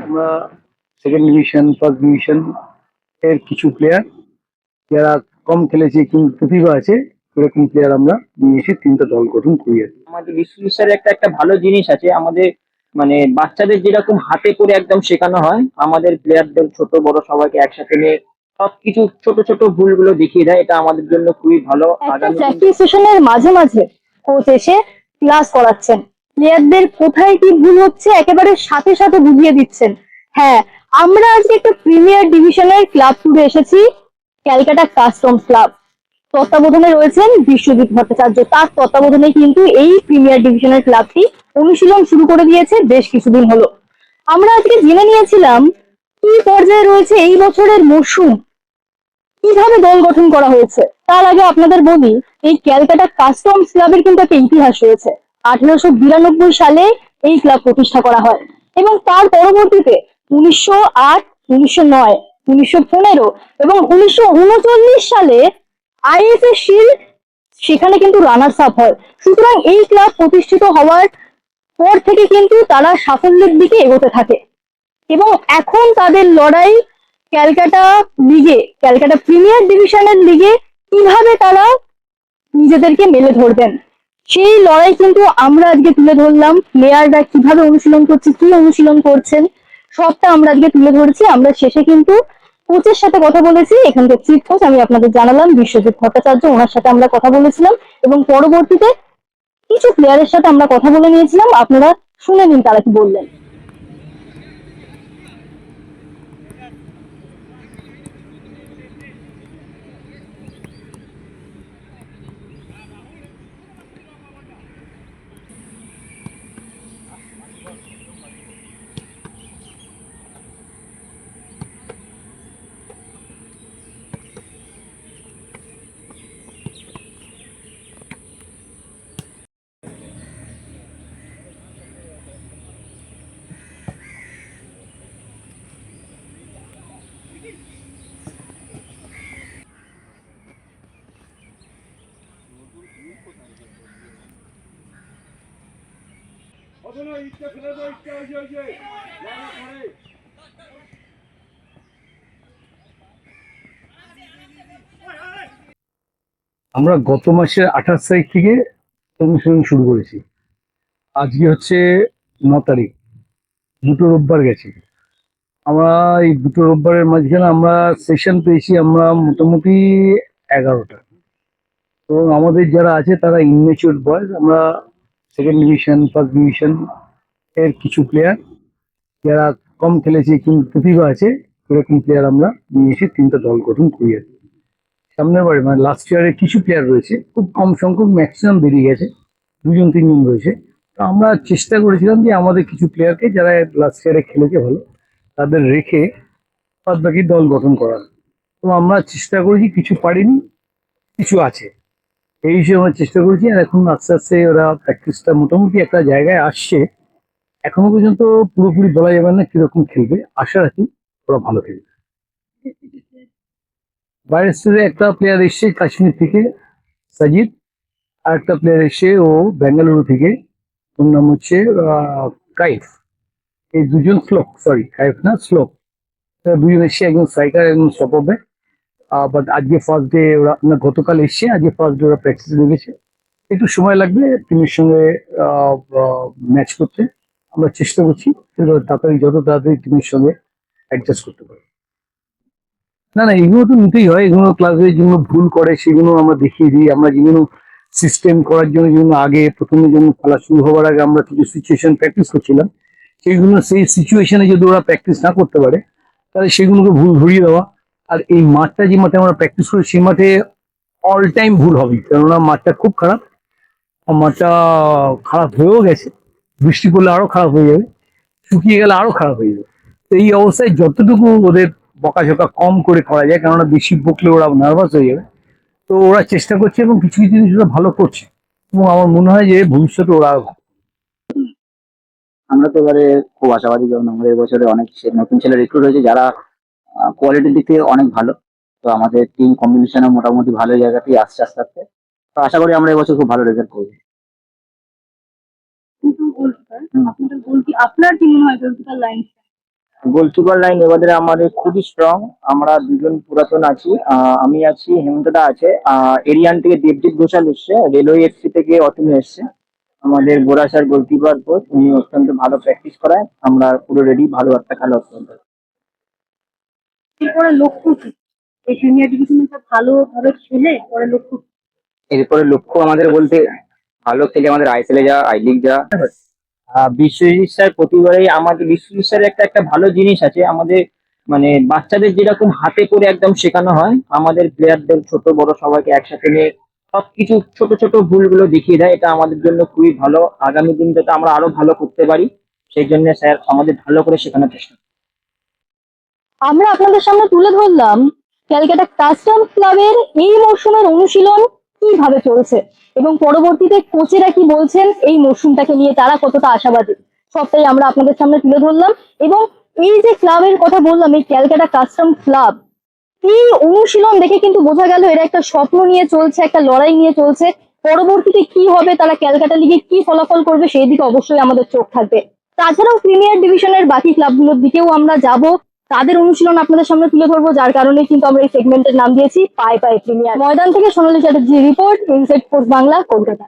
আমরা second division first division এর কিছু প্লেয়ার যারা কম খেলেছে কিন্তু প্রতিভা আছে এরকম প্লেয়ার আমরা নিয়ে এসে তিনটা দল গঠন করি আর কি। আমাদের বিশ্বের একটা একটা ভালো জিনিস আছে আমাদের, মানে বাচ্চাদের যেরকম হাতে করে একদম শেখানো হয়, আমাদের প্লেয়ারদের ছোট বড় সবাইকে একসাথে নিয়ে সবকিছু ছোট ছোট ভুলগুলো দেখিয়ে দেয়। এটা আমাদের জন্য খুবই ভালো। একটা আগামী দিনে প্র্যাকটিস সেশনের মাঝে মাঝে কোচ এসে ক্লাস করাচ্ছেন, প্লেয়ারদের কোথায় কি ভুল হচ্ছে একেবারে সাথে সাথে বুঝিয়ে দিচ্ছেন। হ্যাঁ, আমরা আজকে একটা প্রিমিয়ার ডিভিশনের ক্লাব ট্যুরে এসেছি, ক্যালকাটা কাস্টমস ক্লাব। তত্ত্বাবধানে রয়েছেন বিশ্বজিৎ ভট্টাচার্য, তার তত্ত্বাবধানে কিন্তু এই প্রিমিয়ার ডিভিশনের ক্লাবটি অনুশীলন শুরু করে দিয়েছে বেশ কিছুদিন হলো। আমরা আজকে জেনে নিয়েছিলাম কি পর্যায়ে রয়েছে এই বছরের মরশুম, কিভাবে দল গঠন করা হয়েছে। তার আগে আপনাদের বলি, এই ক্যালকাটা কাস্টমস ক্লাবের কিন্তু একটা ইতিহাস রয়েছে। 1892 সালে এই ক্লাব প্রতিষ্ঠা করা হয় এবং তার পরবর্তীতে 1908, 1909, 1915 এবং 1939 সালে আইএফএ সেখানে কিন্তু রানার্স আপ হয়। সুতরাং এই ক্লাব প্রতিষ্ঠিত হওয়ার পর থেকে কিন্তু তারা সাফল্যের দিকে এগোতে থাকে এবং এখন তাদের লড়াই ক্যালকাটা লিগে, ক্যালকাটা প্রিমিয়ার ডিভিশনের লিগে কিভাবে তারা নিজেদেরকে মেলে ধরবেন, সেই লড়াই কিন্তু আমরা আজকে তুলে ধরলাম। প্লেয়াররা কিভাবে অনুশীলন করছে, কি অনুশীলন করছেন, সবটা আমরা আজকে তুলে ধরেছি। আমরা শেষে কিন্তু কোচের সাথে কথা বলেছি, এখানকার চিফ কোচ আমি আপনাদের জানালাম বিশ্বজিৎ ভট্টাচার্য, ওনার সাথে আমরা কথা বলেছিলাম এবং পরবর্তীতে কিছু প্লেয়ারের সাথে আমরা কথা বলে নিয়েছিলাম। আপনারা শুনে নিন তারা কি বললেন। আমরা গত মাসের 28 তারিখ থেকে অনুশীলন শুরু করেছি। আজকে হচ্ছে 9 তারিখ, দুটো রোববার গেছে। আমরা এই দুটো রোববারের মাঝখানে আমরা সেশন পেয়েছি আমরা মোটামুটি 11টা। এবং আমাদের যারা আছে তারা ইনমেচিউর বয়স। আমরা সেকেন্ড ডিভিশন ফার্স্ট ডিভিশন এর কিছু প্লেয়ার যারা কম খেলেছে কিন্তু প্রতিভা আছে এরকম প্লেয়ার আমরা নিয়ে এসে তিনটা দল গঠন করি আর কি। সামনের বারে মানে লাস্ট ইয়ারের কিছু প্লেয়ার রয়েছে, খুব কম সংখ্যক, ম্যাক্সিমাম বেরিয়ে গেছে, দুজন তিনজন রয়েছে। তো আমরা চেষ্টা করেছিলাম যে আমাদের কিছু প্লেয়ারকে যারা লাস্ট ইয়ারে খেলেছে ভালো তাদের রেখে বাদ বাকি দল গঠন করার। তো আমরা চেষ্টা করেছি, কিছু পারিনি, কিছু আছে, এই হিসেবে আমরা চেষ্টা করেছি। আর এখন আস্তে আস্তে ওরা প্র্যাকটিসটা মোটামুটি একটা জায়গায় আসছে। এখনো পর্যন্ত পুরোপুরি বলা যাবে না কিরকম খেলবে, আশা রাখি ওরা ভালো খেলবে। বাইরের থেকে একটা প্লেয়ার এসছে কাশ্মীর থেকে, সাজিদ। আর একটা প্লেয়ার এসে ও বেঙ্গালুরু থেকে, ওর নাম হচ্ছে কাইফ। এই দুজন শ্লোক, সরি কাইফ না শ্লোক, এরা দুজন এসছে, একজন স্ট্রাইকার একজন স্টপ হবে। বাট আজকে ফার্স্ট ডে ওরা না, গতকাল এসছে, আজকে ফার্স্ট ডে ওরা প্র্যাকটিস নেমেছে। একটু সময় লাগবে টিমের সঙ্গে ম্যাচ করতে। আমরা চেষ্টা করছি তাড়াতাড়ি, যত তাড়াতাড়ি টিমের সঙ্গে অ্যাডজাস্ট করতে পারি। না না, এগুলো তো নিতেই হয়, এগুলো ক্লাসে যেগুলো ভুল করে সেগুলো আমরা দেখিয়ে দিই। আমরা যেগুলো সিস্টেম করার জন্য যেগুলো আগে প্রথমে যেমন খেলা শুরু হওয়ার আগে আমরা কিছু সিচুয়েশন প্র্যাকটিস করছিলাম, সেইগুলো সেই সিচুয়েশনে যদি ওরা প্র্যাকটিস না করতে পারে তাহলে সেগুলোকে ভুল ধরিয়ে দেওয়া। আর এই মাঠটা যে মাঠে আমরা প্র্যাকটিস করি সেই মাঠে অল টাইম ভুল হবে, কেননা মাঠটা খুব খারাপ। আর মাঠটা খারাপ হয়েও গেছে, বৃষ্টি পড়লে আরো খারাপ হয়ে যাবে, শুকিয়ে গেলে আরো খারাপ হয়ে যাবে। তো এই অবস্থায় যতটুকু ওদের বকাঝকা কম করে করা যায়, কেননা বেশি বকলে ওরা নার্ভাস হয়ে যাবে। তো ওরা চেষ্টা করছে এবং কিছু কিছু জিনিস ওরা ভালো করছে এবং আমার মনে হয় যে ভবিষ্যতে ওরা আরো ভালো। আমরা তো এবারে খুব আশাবাদী, যেমন আমাদের এবছরে অনেক নতুন ছেলে রিক্রুট হয়েছে যারা কোয়ালিটির দিক থেকে অনেক ভালো। তো আমাদের টিম কম্বিনেশনে মোটামুটি ভালো জায়গাতেই আসছে আস্তে আস্তে। তো আশা করি আমরা এবছর খুব ভালো রেজাল্ট করবো। কিন্তু গোলকিপার, আপনাদের গোল কি, আপনার কি মনে হয় গোলকিপার লাইন গোলকিপার লাইন এবারে আমাদের খুবই স্ট্রং। আমরা দুজন পুরাতন আছি, আমি আছি, হেমন্তদা আছে, এরিয়ান থেকে দেবজিৎ ঘোষাল এসছে, রেলওয়ে এফসি থেকে অতুল এসছে। আমাদের বোরাসার গোলকিপার কোচ, উনি অত্যন্ত ভালো প্র্যাকটিস করায়। আমরা পুরো রেডি, ভালো একটা খেলা অত্যন্ত। এরপরে লক্ষ্য কি? এই জুনিয়র ডিভিশনে ভালোভাবে খেলে পরে লক্ষ্য কি? এরপরে লক্ষ্য আমাদের বলতে ভালো খেলে আমাদের আইএসএল যা, আই লিগ যা। বিশ্বজিৎ স্যার প্রতিবারই আমাদের, বিশ্বজিৎ স্যারের একটা ভালো জিনিস আছে আমাদের, মানে বাচ্চাদের যেরকম হাতে করে একদম শেখানো হয়, আমাদের প্লেয়ারদের ছোট বড় সবাইকে একসাথে নিয়ে সবকিছু ছোট ছোট ভুলগুলো দেখিয়ে দেয়। এটা আমাদের জন্য খুবই ভালো। আগামী দিন যাতে আমরা আরো ভালো করতে পারি, সেই জন্য স্যার আমাদের ভালো করে শেখানোর চেষ্টা করেন। আমরা আপনাদের সামনে তুলে ধরলাম ক্যালকাটা কাস্টম ক্লাবের এই মরশুমের অনুশীলন কিভাবে চলছে এবং পরবর্তীতে কোচেরা কি বলছেন এই মরশুমটাকে নিয়ে, তারা কতটা আশাবাদী, সবটাই আমরা আপনাদের সামনে তুলে ধরলাম। এবং এই যে ক্লাবের কথা বললাম, এই ক্যালকাটা কাস্টম ক্লাব, এই অনুশীলন দেখে কিন্তু বোঝা গেল এরা একটা স্বপ্ন নিয়ে চলছে, একটা লড়াই নিয়ে চলছে। পরবর্তীতে কি হবে, তারা ক্যালকাটা লিগে কি ফলাফল করবে, সেই দিকে অবশ্যই আমাদের চোখ থাকবে। তাছাড়াও প্রিমিয়ার ডিভিশনের বাকি ক্লাবগুলোর দিকেও আমরা যাব, তাদের অনুশীলন আপনাদের সামনে তুলে ধরবো, যার কারণে কিন্তু আমরা এই সেগমেন্টের নাম দিয়েছি পায়ে পায়ে প্রিমিয়ার। ময়দান থেকে Sonali Chatterjee report, inside sports Bangla, Kolkata.